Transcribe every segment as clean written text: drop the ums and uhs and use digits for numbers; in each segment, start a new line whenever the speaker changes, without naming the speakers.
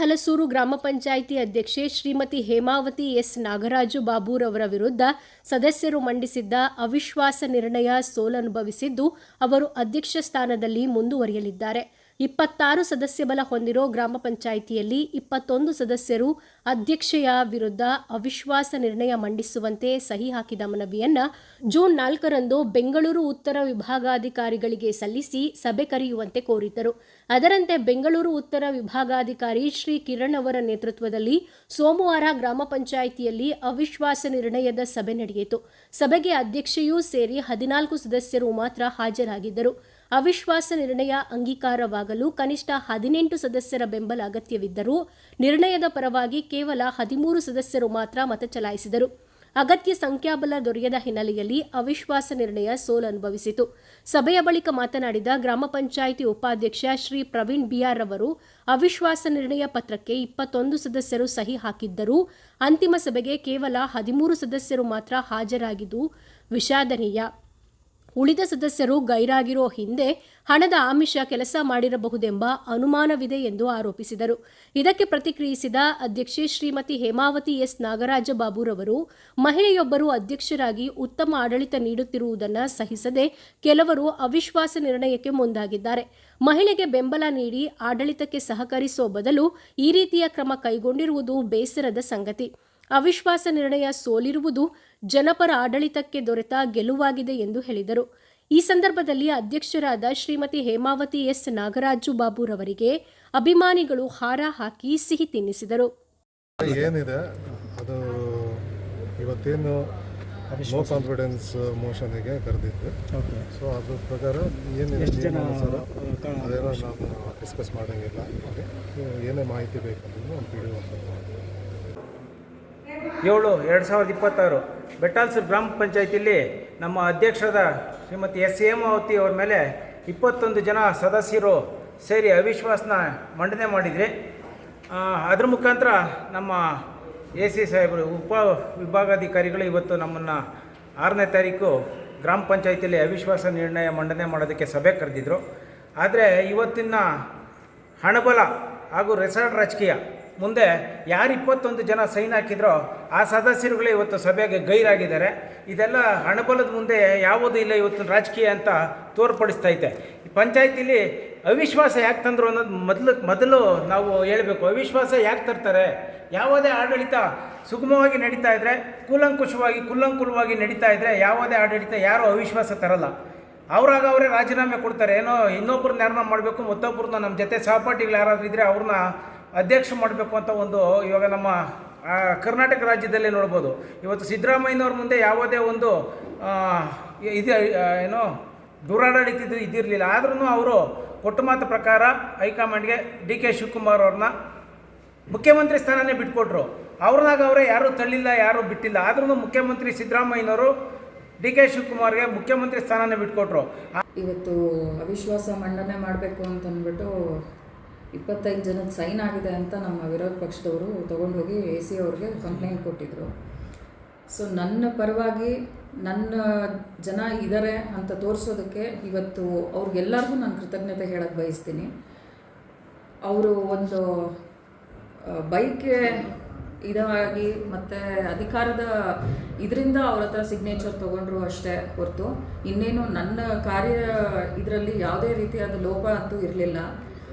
ಹಲಸೂರು ಗ್ರಾಮ ಪಂಚಾಯಿತಿ ಅಧ್ಯಕ್ಷೆ ಶ್ರೀಮತಿ ಹೇಮಾವತಿ ಎಸ್ ನಾಗರಾಜು ಬಾಬುರವರ ವಿರುದ್ಧ ಸದಸ್ಯರು ಮಂಡಿಸಿದ್ದ ಅವಿಶ್ವಾಸ ನಿರ್ಣಯ ಸೋಲನುಭವಿಸಿದ್ದು ಅವರು ಅಧ್ಯಕ್ಷ ಸ್ಥಾನದಲ್ಲಿ ಮುಂದುವರಿಯಲಿದ್ದಾರೆ. 26 ಸದಸ್ಯ ಬಲ ಹೊಂದಿರೋ ಗ್ರಾಮ ಪಂಚಾಯಿತಿಯಲ್ಲಿ 21 ಸದಸ್ಯರು ಅಧ್ಯಕ್ಷೆಯ ವಿರುದ್ಧ ಅವಿಶ್ವಾಸ ನಿರ್ಣಯ ಮಂಡಿಸುವಂತೆ ಸಹಿ ಹಾಕಿದ ಮನವಿಯನ್ನ ಜೂನ್ 4ರಂದು ಬೆಂಗಳೂರು ಉತ್ತರ ವಿಭಾಗಾಧಿಕಾರಿಗಳಿಗೆ ಸಲ್ಲಿಸಿ ಸಭೆ ಕರೆಯುವಂತೆ ಕೋರಿದ್ದರು. ಅದರಂತೆ ಬೆಂಗಳೂರು ಉತ್ತರ ವಿಭಾಗಾಧಿಕಾರಿ ಶ್ರೀ ಕಿರಣ್ ಅವರ ನೇತೃತ್ವದಲ್ಲಿ ಸೋಮವಾರ ಗ್ರಾಮ ಪಂಚಾಯಿತಿಯಲ್ಲಿ ಅವಿಶ್ವಾಸ ನಿರ್ಣಯದ ಸಭೆ ನಡೆಯಿತು. ಸಭೆಗೆ ಅಧ್ಯಕ್ಷೆಯೂ ಸೇರಿ 14 ಸದಸ್ಯರು ಮಾತ್ರ ಹಾಜರಾಗಿದ್ದರು. ಅವಿಶ್ವಾಸ ನಿರ್ಣಯ ಅಂಗೀಕಾರವಾಗಲು ಕನಿಷ್ಠ 18 ಸದಸ್ಯರ ಬೆಂಬಲ ಅಗತ್ಯವಿದ್ದರೂ ನಿರ್ಣಯದ ಪರವಾಗಿ ಕೇವಲ 13 ಸದಸ್ಯರು ಮಾತ್ರ ಮತ ಚಲಾಯಿಸಿದರು. ಅಗತ್ಯ ಸಂಖ್ಯಾಬಲ ದೊರೆಯದ ಹಿನ್ನೆಲೆಯಲ್ಲಿ ಅವಿಶ್ವಾಸ ನಿರ್ಣಯ ಸೋಲನುಭವಿಸಿತು. ಸಭೆಯ ಬಳಿಕ ಮಾತನಾಡಿದ ಗ್ರಾಮ ಪಂಚಾಯಿತಿ ಉಪಾಧ್ಯಕ್ಷ ಶ್ರೀ ಪ್ರವೀಣ್ ಬಿಆರ್ ಅವರು ಅವಿಶ್ವಾಸ ನಿರ್ಣಯ ಪತ್ರಕ್ಕೆ 21 ಸದಸ್ಯರು ಸಹಿ ಹಾಕಿದ್ದರೂ ಅಂತಿಮ ಸಭೆಗೆ ಕೇವಲ 13 ಸದಸ್ಯರು ಮಾತ್ರ ಹಾಜರಾಗಿದ್ದು ವಿಷಾದನೀಯ. ಉಳಿದ ಸದಸ್ಯರು ಗೈರಾಗಿರೋ ಹಿಂದೆ ಹಣದ ಆಮಿಷ ಕೆಲಸ ಮಾಡಿರಬಹುದೆಂಬ ಅನುಮಾನವಿದೆ ಎಂದು ಆರೋಪಿಸಿದರು. ಇದಕ್ಕೆ ಪ್ರತಿಕ್ರಿಯಿಸಿದ ಅಧ್ಯಕ್ಷೆ ಶ್ರೀಮತಿ ಹೇಮಾವತಿ ಎಸ್ ನಾಗರಾಜ ಬಾಬುರವರು ಮಹಿಳೆಯೊಬ್ಬರು ಅಧ್ಯಕ್ಷರಾಗಿ ಉತ್ತಮ ಆಡಳಿತ ನೀಡುತ್ತಿರುವುದನ್ನು ಸಹಿಸದೆ ಕೆಲವರು ಅವಿಶ್ವಾಸ ನಿರ್ಣಯಕ್ಕೆ ಮುಂದಾಗಿದ್ದಾರೆ. ಮಹಿಳೆಗೆ ಬೆಂಬಲ ನೀಡಿ ಆಡಳಿತಕ್ಕೆ ಸಹಕರಿಸುವ ಬದಲು ಈ ರೀತಿಯ ಕ್ರಮ ಕೈಗೊಂಡಿರುವುದು ಬೇಸರದ ಸಂಗತಿ. ಅವಿಶ್ವಾಸ ನಿರ್ಣಯ ಸೋಲಿರುವುದು ಜನಪರ ಆಡಳಿತಕ್ಕೆ ದೊರೆತ ಗೆಲುವಾಗಿದೆ ಎಂದು ಹೇಳಿದರು. ಈ ಸಂದರ್ಭದಲ್ಲಿ ಅಧ್ಯಕ್ಷರಾದ ಶ್ರೀಮತಿ ಹೇಮಾವತಿ ಎಸ್ ನಾಗರಾಜು ಬಾಬುರವರಿಗೆ ಅಭಿಮಾನಿಗಳು ಹಾರ ಹಾಕಿ ಸಿಹಿ ತಿನ್ನಿಸಿದರು.
ಏನಿದೆ ಅದು ಇವತ್ತೇನು ನೋ ಕಾನ್ಫಿಡೆನ್ಸ್ ಮೋಷನ್ಗೆ ಕರೆದಿದ್ದು, ಸೊ ಅದ್ರ ಪ್ರಕಾರ ಏನಿದೆ ಅದೇನೋ ನಾವು ಡಿಸ್ಕಸ್ ಮಾಡೋಂಗಿಲ್ಲ. ಏನೇ ಮಾಹಿತಿ ಬೇಕಂದ್ರೆ ಒಂದು PDO
7/2026 ಬೆಟ್ಟಾಲ್ಸೂರು ಗ್ರಾಮ ಪಂಚಾಯತಿಯಲ್ಲಿ ನಮ್ಮ ಅಧ್ಯಕ್ಷರಾದ ಶ್ರೀಮತಿ ಎಸ್ ಹೇಮಾವತಿ ಅವ್ರ ಮೇಲೆ 21 ಜನ ಸದಸ್ಯರು ಸೇರಿ ಅವಿಶ್ವಾಸನ ಮಂಡನೆ ಮಾಡಿದ್ರಿ. ಅದ್ರ ಮುಖಾಂತರ ನಮ್ಮ AC ಸಾಹೇಬರು ಉಪ ವಿಭಾಗಾಧಿಕಾರಿಗಳು ಇವತ್ತು ನಮ್ಮನ್ನು 6ನೇ ತಾರೀಕು ಗ್ರಾಮ ಪಂಚಾಯತಿಯಲ್ಲಿ ಅವಿಶ್ವಾಸ ನಿರ್ಣಯ ಮಂಡನೆ ಮಾಡೋದಕ್ಕೆ ಸಭೆ ಕರೆದಿದ್ರು. ಆದರೆ ಇವತ್ತಿನ ಹಣಬಲ ಹಾಗೂ ರೆಸಾರ್ಟ್ ರಾಜಕೀಯ ಮುಂದೆ ಯಾರು 21 ಜನ ಸೈನ್ ಹಾಕಿದ್ರೋ ಆ ಸದಸ್ಯರುಗಳೇ ಇವತ್ತು ಸಭೆಗೆ ಗೈರಾಗಿದ್ದಾರೆ. ಇದೆಲ್ಲ ಹಣಬಲದ ಮುಂದೆ ಯಾವುದೂ ಇಲ್ಲ ಇವತ್ತು ರಾಜಕೀಯ ಅಂತ ತೋರ್ಪಡಿಸ್ತಾ ಐತೆ. ಈ ಪಂಚಾಯತಿಲಿ ಅವಿಶ್ವಾಸ ಯಾಕೆ ತಂದರು ಅನ್ನೋದು ಮೊದಲು ನಾವು ಹೇಳಬೇಕು. ಅವಿಶ್ವಾಸ ಯಾಕೆ ತರ್ತಾರೆ? ಯಾವುದೇ ಆಡಳಿತ ಸುಗಮವಾಗಿ ನಡೀತಾ ಇದ್ದರೆ, ಕುಲ್ಲಂಕುಲವಾಗಿ ನಡೀತಾ ಇದ್ದರೆ ಯಾವುದೇ ಆಡಳಿತ ಯಾರೂ ಅವಿಶ್ವಾಸ ತರಲ್ಲ. ಅವರಾಗ ಅವರೇ ರಾಜೀನಾಮೆ ಕೊಡ್ತಾರೆ. ಏನೋ ಇನ್ನೊಬ್ಬರನ್ನ ಯಾರನ್ನ ಮಾಡಬೇಕು, ಮತ್ತೊಬ್ಬರನ್ನ ನಮ್ಮ ಜೊತೆ ಸಹಪಾಠಿಗಳು ಯಾರಾದರೂ ಇದ್ದರೆ ಅವ್ರನ್ನ ಅಧ್ಯಕ್ಷ ಮಾಡಬೇಕು ಅಂತ ಒಂದು ಇವಾಗ ನಮ್ಮ ಕರ್ನಾಟಕ ರಾಜ್ಯದಲ್ಲಿ ನೋಡ್ಬೋದು. ಇವತ್ತು ಸಿದ್ದರಾಮಯ್ಯನವ್ರ ಮುಂದೆ ಯಾವುದೇ ಒಂದು ಇದು ಏನೋ ದುರಾಡಳಿತ ಇದಿರಲಿಲ್ಲ. ಆದ್ರೂ ಅವರು ಕೊಟ್ಟ ಮಾತು ಪ್ರಕಾರ ಹೈಕಮಾಂಡ್ಗೆ DK ಶಿವಕುಮಾರ್ ಅವ್ರನ್ನ ಮುಖ್ಯಮಂತ್ರಿ ಸ್ಥಾನನೇ ಬಿಟ್ಕೊಟ್ರು. ಅವ್ರನ್ನಾಗ ಅವರೇ ಯಾರೂ ತಳ್ಳಿಲ್ಲ, ಯಾರೂ ಬಿಟ್ಟಿಲ್ಲ. ಆದ್ರೂ ಮುಖ್ಯಮಂತ್ರಿ ಸಿದ್ದರಾಮಯ್ಯನವರು DK ಶಿವಕುಮಾರ್ಗೆ ಮುಖ್ಯಮಂತ್ರಿ ಸ್ಥಾನನೇ ಬಿಟ್ಕೊಟ್ರು.
ಇವತ್ತು ಅವಿಶ್ವಾಸ ಮಂಡನೆ ಮಾಡಬೇಕು ಅಂತಂದ್ಬಿಟ್ಟು 25 ಜನದ ಸೈನ್ ಆಗಿದೆ ಅಂತ ನಮ್ಮ ವಿರೋಧ ಪಕ್ಷದವರು ತೊಗೊಂಡೋಗಿ AC ಅವ್ರಿಗೆ ಕಂಪ್ಲೇಂಟ್ ಕೊಟ್ಟಿದ್ದರು. ಸೊ ನನ್ನ ಪರವಾಗಿ ನನ್ನ ಜನ ಇದ್ದಾರೆ ಅಂತ ತೋರಿಸೋದಕ್ಕೆ ಇವತ್ತು ಅವ್ರಿಗೆಲ್ಲರಿಗೂ ನಾನು ಕೃತಜ್ಞತೆ ಹೇಳಕ್ಕೆ ಬಯಸ್ತೀನಿ. ಅವರು ಒಂದು ಬೈಕ್ಗೆ ಇದಾಗಿ ಮತ್ತು ಅಧಿಕಾರದ ಇದರಿಂದ ಅವ್ರ ಹತ್ರ ಸಿಗ್ನೇಚರ್ ತೊಗೊಂಡ್ರು ಅಷ್ಟೇ ಹೊರತು ಇನ್ನೇನು ನನ್ನ ಕಾರ್ಯ ಇದರಲ್ಲಿ ಯಾವುದೇ ರೀತಿಯಾದ ಲೋಪ ಅಂತೂ ಇರಲಿಲ್ಲ.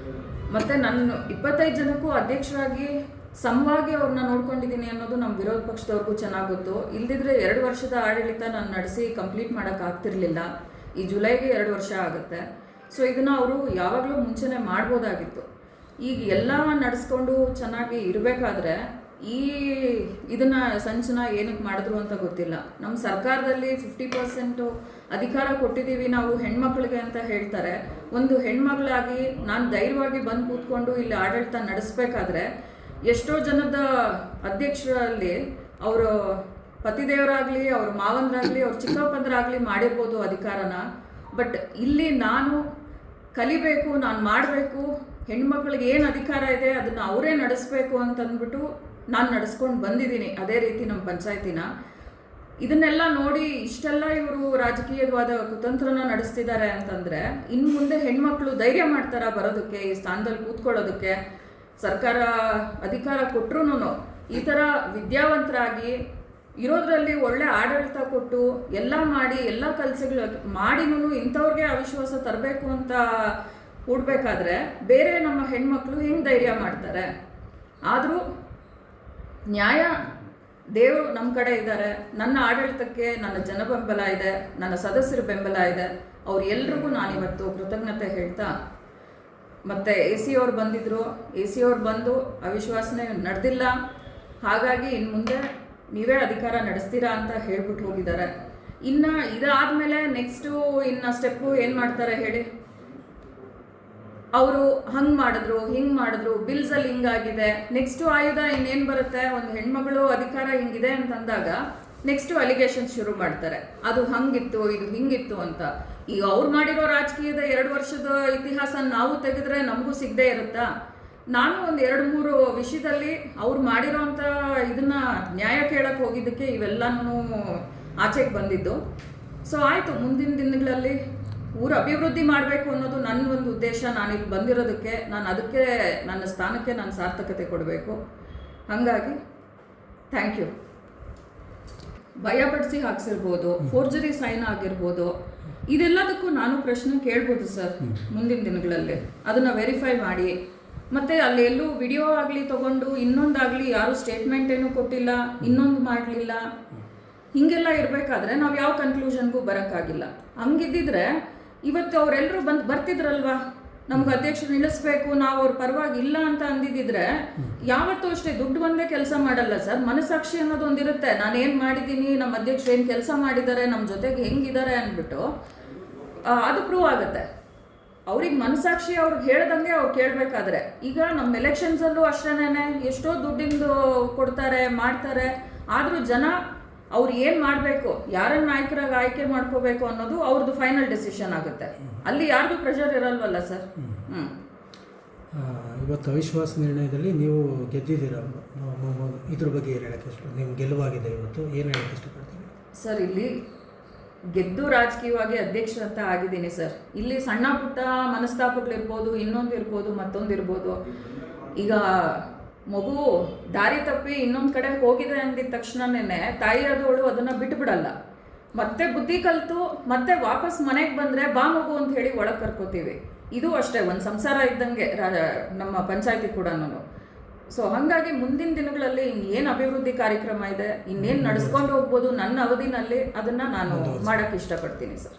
ಮತ್ತು ನಾನು 25 ಜನಕ್ಕೂ ಅಧ್ಯಕ್ಷರಾಗಿ ಸಮವಾಗಿ ಅವ್ರನ್ನ ನೋಡ್ಕೊಂಡಿದ್ದೀನಿ ಅನ್ನೋದು ನಮ್ಮ ವಿರೋಧ ಪಕ್ಷದವ್ರಿಗೂ ಚೆನ್ನಾಗಿ ಗೊತ್ತು. ಇಲ್ದಿದ್ರೆ 2 ವರ್ಷದ ಆಡಳಿತ ನಾನು ನಡೆಸಿ ಕಂಪ್ಲೀಟ್ ಮಾಡೋಕ್ಕಾಗ್ತಿರ್ಲಿಲ್ಲ. ಈ ಜುಲೈಗೆ 2 ವರ್ಷ ಆಗುತ್ತೆ. ಸೊ ಇದನ್ನು ಅವರು ಯಾವಾಗಲೂ ಮುಂಚೆನೇ ಮಾಡ್ಬೋದಾಗಿತ್ತು. ಈಗ ಎಲ್ಲ ನಡೆಸ್ಕೊಂಡು ಚೆನ್ನಾಗಿ ಇರಬೇಕಾದ್ರೆ ಇದನ್ನು ಸಂಚನ ಏನಕ್ಕೆ ಮಾಡಿದ್ರು ಅಂತ ಗೊತ್ತಿಲ್ಲ. ನಮ್ಮ ಸರ್ಕಾರದಲ್ಲಿ 50% ಅಧಿಕಾರ ಕೊಟ್ಟಿದ್ದೀವಿ ನಾವು ಹೆಣ್ಮಕ್ಳಿಗೆ ಅಂತ ಹೇಳ್ತಾರೆ. ಒಂದು ಹೆಣ್ಮಗಳಾಗಿ ನಾನು ಧೈರ್ಯವಾಗಿ ಬಂದು ಕೂತ್ಕೊಂಡು ಇಲ್ಲಿ ಆಡಳಿತ ನಡೆಸಬೇಕಾದ್ರೆ ಎಷ್ಟೋ ಜನದ ಅಧ್ಯಕ್ಷರಲ್ಲಿ ಅವರು ಪತಿದೇವರಾಗಲಿ, ಅವ್ರ ಮಾವಂದ್ರಾಗಲಿ, ಅವ್ರ ಚಿಕ್ಕಪ್ಪಂದ್ರಾಗಲಿ ಮಾಡಿರ್ಬೋದು ಅಧಿಕಾರನ. ಬಟ್ ಇಲ್ಲಿ ನಾನು ಕಲಿಬೇಕು, ನಾನು ಮಾಡಬೇಕು, ಹೆಣ್ಮಕ್ಳಿಗೆ ಏನು ಅಧಿಕಾರ ಇದೆ ಅದನ್ನು ಅವರೇ ನಡೆಸಬೇಕು ಅಂತಂದ್ಬಿಟ್ಟು ನಾನು ನಡೆಸ್ಕೊಂಡು ಬಂದಿದ್ದೀನಿ. ಅದೇ ರೀತಿ ನಮ್ಮ ಪಂಚಾಯತಿನ ಇದನ್ನೆಲ್ಲ ನೋಡಿ ಇಷ್ಟೆಲ್ಲ ಇವರು ರಾಜಕೀಯವಾದ ಕುತಂತ್ರನ ನಡೆಸ್ತಿದ್ದಾರೆ ಅಂತಂದರೆ ಇನ್ನು ಮುಂದೆ ಹೆಣ್ಮಕ್ಳು ಧೈರ್ಯ ಮಾಡ್ತಾರಾ ಬರೋದಕ್ಕೆ, ಈ ಸ್ಥಾನದಲ್ಲಿ ಕೂತ್ಕೊಳ್ಳೋದಕ್ಕೆ? ಸರ್ಕಾರ ಅಧಿಕಾರ ಕೊಟ್ಟರು ಈ ಥರ ವಿದ್ಯಾವಂತರಾಗಿ ಇರೋದ್ರಲ್ಲಿ ಒಳ್ಳೆ ಆಡಳಿತ ಕೊಟ್ಟು ಎಲ್ಲ ಮಾಡಿ ಎಲ್ಲ ಕೆಲಸಗಳು ಮಾಡಿನೂ ಇಂಥವ್ರಿಗೆ ಅವಿಶ್ವಾಸ ತರಬೇಕು ಅಂತ ಹೂಡಬೇಕಾದ್ರೆ ಬೇರೆ ನಮ್ಮ ಹೆಣ್ಮಕ್ಳು ಹೆಂಗೆ ಧೈರ್ಯ ಮಾಡ್ತಾರೆ? ಆದರೂ ನ್ಯಾಯ ದೇವರು ನಮ್ಮ ಕಡೆ ಇದ್ದಾರೆ. ನನ್ನ ಆಡಳಿತಕ್ಕೆ ನನ್ನ ಜನ ಬೆಂಬಲ ಇದೆ, ನನ್ನ ಸದಸ್ಯರ ಬೆಂಬಲ ಇದೆ. ಅವ್ರೆಲ್ರಿಗೂ ನಾನಿವತ್ತು ಕೃತಜ್ಞತೆ ಹೇಳ್ತಾ, ಮತ್ತು AC ಅವ್ರು ಬಂದಿದ್ದರು, AC ಅವ್ರು ಬಂದು ಅವಿಶ್ವಾಸನೆ ನಡೆದಿಲ್ಲ, ಹಾಗಾಗಿ ಇನ್ನು ಮುಂದೆ ನೀವೇ ಅಧಿಕಾರ ನಡೆಸ್ತೀರಾ ಅಂತ ಹೇಳ್ಬಿಟ್ಟು ಹೋಗಿದ್ದಾರೆ. ಇನ್ನು ಇದಾದಮೇಲೆ ನೆಕ್ಸ್ಟು ಇನ್ನು ಸ್ಟೆಪ್ಪು ಏನು ಮಾಡ್ತಾರೆ ಹೇಳಿ? ಅವರು ಹಂಗೆ ಮಾಡಿದ್ರು, ಹಿಂಗೆ ಮಾಡಿದ್ರು, ಬಿಲ್ಸಲ್ಲಿ ಹಿಂಗಾಗಿದೆ, ನೆಕ್ಸ್ಟು ಆಯುಧ ಇನ್ನೇನು ಬರುತ್ತೆ? ಒಂದು ಹೆಣ್ಮಗಳು ಅಧಿಕಾರ ಹಿಂಗಿದೆ ಅಂತಂದಾಗ ನೆಕ್ಸ್ಟು ಅಲಿಗೇಷನ್ ಶುರು ಮಾಡ್ತಾರೆ, ಅದು ಹಂಗಿತ್ತು, ಇದು ಹಿಂಗಿತ್ತು ಅಂತ. ಈಗ ಅವ್ರು ಮಾಡಿರೋ ರಾಜಕೀಯದ 2 ವರ್ಷದ ಇತಿಹಾಸ ನಾವು ತೆಗೆದ್ರೆ ನಮಗೂ ಸಿಗದೇ ಇರುತ್ತಾ? ನಾನು ಒಂದು 2-3 ವಿಷಯದಲ್ಲಿ ಅವ್ರು ಮಾಡಿರೋಂಥ ಇದನ್ನು ನ್ಯಾಯ ಕೇಳಕ್ಕೆ ಹೋಗಿದ್ದಕ್ಕೆ ಇವೆಲ್ಲನೂ ಆಚೆಗೆ ಬಂದಿದ್ದು. ಸೊ ಆಯಿತು, ಮುಂದಿನ ದಿನಗಳಲ್ಲಿ ಊರು ಅಭಿವೃದ್ಧಿ ಮಾಡಬೇಕು ಅನ್ನೋದು ನನ್ನ ಒಂದು ಉದ್ದೇಶ. ನಾನಿಲ್ಲಿ ಬಂದಿರೋದಕ್ಕೆ, ನಾನು ಅದಕ್ಕೆ ನನ್ನ ಸ್ಥಾನಕ್ಕೆ ನಾನು ಸಾರ್ಥಕತೆ ಕೊಡಬೇಕು. ಹಾಗಾಗಿ ಥ್ಯಾಂಕ್ ಯು. ಭಯಪಡಿಸಿ ಹಾಕ್ಸಿರ್ಬೋದು, ಫೋರ್ಜರಿ ಸೈನ್ ಆಗಿರ್ಬೋದು, ಇದೆಲ್ಲದಕ್ಕೂ ನಾನು ಪ್ರಶ್ನೆ ಕೇಳ್ಬೋದು ಸರ್ ಮುಂದಿನ ದಿನಗಳಲ್ಲಿ. ಅದನ್ನು ವೆರಿಫೈ ಮಾಡಿ, ಮತ್ತು ಅಲ್ಲಿ ಎಲ್ಲೂ ವಿಡಿಯೋ ಆಗಲಿ ತೊಗೊಂಡು ಇನ್ನೊಂದಾಗಲಿ ಯಾರೂ ಸ್ಟೇಟ್ಮೆಂಟ್ ಏನೂ ಕೊಟ್ಟಿಲ್ಲ, ಇನ್ನೊಂದು ಮಾಡಲಿಲ್ಲ, ಹೀಗೆಲ್ಲ ಇರಬೇಕಾದ್ರೆ ನಾವು ಯಾವ ಕನ್ಕ್ಲೂಷನ್ಗೂ ಬರೋಕ್ಕಾಗಿಲ್ಲ. ಹಂಗಿದ್ದಿದ್ರೆ ಇವತ್ತು ಅವರೆಲ್ಲರೂ ಬರ್ತಿದ್ರಲ್ವಾ, ನಮ್ಗೆ ಅಧ್ಯಕ್ಷರು ನಿಲ್ಲಿಸ್ಬೇಕು, ನಾವು ಅವ್ರ ಪರವಾಗಿ ಇಲ್ಲ ಅಂತ ಅಂದಿದ್ದಿದ್ರೆ ಯಾವತ್ತೂ ಅಷ್ಟೇ ದುಡ್ಡು ಬಂದೇ ಕೆಲಸ ಮಾಡಲ್ಲ ಸರ್. ಮನಸ್ಸಾಕ್ಷಿ ಅನ್ನೋದು ಒಂದಿರುತ್ತೆ, ನಾನೇನು ಮಾಡಿದ್ದೀನಿ, ನಮ್ಮ ಅಧ್ಯಕ್ಷರು ಏನು ಕೆಲಸ ಮಾಡಿದ್ದಾರೆ, ನಮ್ಮ ಜೊತೆಗೆ ಹೆಂಗಿದ್ದಾರೆ ಅಂದ್ಬಿಟ್ಟು ಅದು ಪ್ರೂವ್ ಆಗುತ್ತೆ. ಅವ್ರಿಗೆ ಮನಸ್ಸಾಕ್ಷಿ ಅವ್ರಿಗೆ ಹೇಳ್ದಂಗೆ ಅವ್ರು ಕೇಳಬೇಕಾದ್ರೆ, ಈಗ ನಮ್ಮ ಎಲೆಕ್ಷನ್ಸಲ್ಲೂ ಅಷ್ಟೇನೆ ಎಷ್ಟೋ ದುಡ್ಡಿಂದು ಕೊಡ್ತಾರೆ ಮಾಡ್ತಾರೆ, ಆದರೂ ಜನ ಅವ್ರು ಏನು ಮಾಡಬೇಕು, ಯಾರನ್ನ ನಾಯಕರಾಗಿ ಆಯ್ಕೆ ಮಾಡ್ಕೋಬೇಕು ಅನ್ನೋದು ಅವ್ರದ್ದು ಫೈನಲ್ ಡೆಸಿಷನ್ ಆಗುತ್ತೆ. ಅಲ್ಲಿ ಯಾರಿಗೂ ಪ್ರೆಷರ್ ಇರಲ್ವಲ್ಲ ಸರ್.
ಇವತ್ತು ಅವಿಶ್ವಾಸ ನಿರ್ಣಯದಲ್ಲಿ ನೀವು ಗೆದ್ದಿದ್ದೀರ, ಇದ್ರ ಬಗ್ಗೆ ಏನು ಹೇಳಕ್ಕೆ ಇಷ್ಟ? ನಿಮ್ಮ ಗೆಲುವಾಗಿದೆ ಇವತ್ತು, ಏನು ಹೇಳಕ್ಕೆ ಇಷ್ಟಪಡ್ತೀವಿ
ಸರ್? ಇಲ್ಲಿ ಗೆದ್ದು ರಾಜಕೀಯವಾಗಿ ಅಧ್ಯಕ್ಷ ಅಂತ ಆಗಿದ್ದೀನಿ ಸರ್. ಇಲ್ಲಿ ಸಣ್ಣ ಪುಟ್ಟ ಮನಸ್ತಾಪಗಳಿರ್ಬೋದು, ಇನ್ನೊಂದು ಇರ್ಬೋದು, ಮತ್ತೊಂದು ಇರ್ಬೋದು. ಈಗ ಮಗು ದಾರಿ ತಪ್ಪಿ ಇನ್ನೊಂದು ಕಡೆ ಹೋಗಿದೆ ಅಂದಿದ ತಕ್ಷಣನೇ ತಾಯಿಯಾದವಳು ಅದನ್ನು ಬಿಟ್ಬಿಡಲ್ಲ. ಮತ್ತೆ ಬುದ್ಧಿ ಕಲಿತು ಮತ್ತೆ ವಾಪಸ್ ಮನೆಗೆ ಬಂದರೆ ಬಾ ಮಗು ಅಂತ ಹೇಳಿ ಒಳಗೆ ಕರ್ಕೋತೀವಿ. ಇದು ಅಷ್ಟೇ ಒಂದು ಸಂಸಾರ ಇದ್ದಂಗೆ ನಮ್ಮ ಪಂಚಾಯತಿ ಕೂಡ. ಸೊ ಹಾಗಾಗಿ ಮುಂದಿನ ದಿನಗಳಲ್ಲಿ ಇನ್ನೇನು ಅಭಿವೃದ್ಧಿ ಕಾರ್ಯಕ್ರಮ ಇದೆ, ಇನ್ನೇನು ನಡೆಸ್ಕೊಂಡು ಹೋಗ್ಬೋದು ನನ್ನ ಅವಧಿನಲ್ಲಿ, ಅದನ್ನು ನಾನು ಮಾಡೋಕ್ಕೆ ಇಷ್ಟಪಡ್ತೀನಿ ಸರ್.